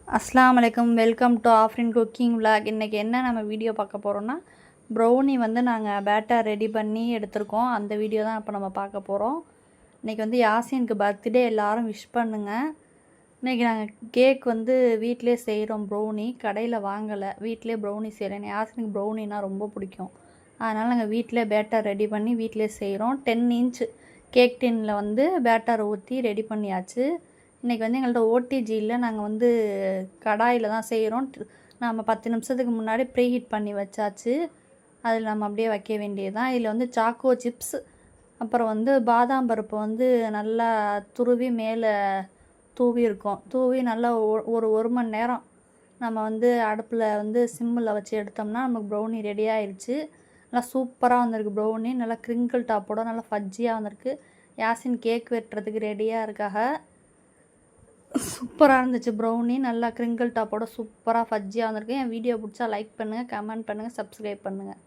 அஸ்ஸலாமு அலைக்கும். Welcome to Afreen cooking vlog. இன்றைக்கி என்ன நம்ம வீடியோ பார்க்க போகிறோன்னா, ப்ரௌனி வந்து நாங்கள் பேட்டர் ரெடி பண்ணி எடுத்திருக்கோம். அந்த வீடியோ தான் இப்போ நம்ம பார்க்க போகிறோம். இன்றைக்கி வந்து யாசினுக்கு பர்த்டே, எல்லோரும் விஷ் பண்ணுங்கள். இன்றைக்கி நாங்கள் கேக் வந்து வீட்டிலே செய்கிறோம். ப்ரௌனி கடையில் வாங்கலை, வீட்டிலே ப்ரௌனி செய்கிறேன். யாசினுக்கு ப்ரௌனினா ரொம்ப பிடிக்கும். அதனால் நாங்கள் வீட்டிலே பேட்டர் ரெடி பண்ணி வீட்டிலே செய்கிறோம். 10 இன்ச் கேக் டின்னில் வந்து பேட்டர் ஊற்றி ரெடி பண்ணியாச்சு. இன்றைக்கி வந்து எங்கள்கிட்ட ஓடிஜி இல்லை, நாங்கள் வந்து கடாயில் தான் செய்கிறோம். நம்ம 10 நிமிஷத்துக்கு முன்னாடி ப்ரீ ஹீட் பண்ணி வச்சாச்சு. அதில் நம்ம அப்படியே வைக்க வேண்டியது தான். இதில் வந்து சாக்கோ சிப்ஸ், அப்புறம் வந்து பாதாம் பருப்பு வந்து நல்லா துருவி மேலே தூவி இருக்கும். தூவி நல்லா ஒரு மணி நேரம் நம்ம வந்து அடுப்பில் வந்து சிம்மில் வச்சு எடுத்தோம்னா நமக்கு ப்ரௌனி ரெடி ஆயிடுச்சு. நல்லா சூப்பராக வந்திருக்கு ப்ரௌனி. நல்லா க்ரிங்கிள் டாப்போட நல்லா ஃபஜ்ஜியாக வந்திருக்கு. யாசின் கேக் வெட்டுறதுக்கு ரெடியாக இருக்காக. சூப்பராக இருந்துச்சு ப்ரௌனி. நல்லா க்ரிங்கிள் டாப்போட சூப்பராக ஃபஜ்ஜியாக வந்திருக்கு. என் வீடியோ பிடிச்சா லைக் பண்ணுங்கள், கமெண்ட் பண்ணுங்கள், சப்ஸ்கிரைப் பண்ணுங்கள்.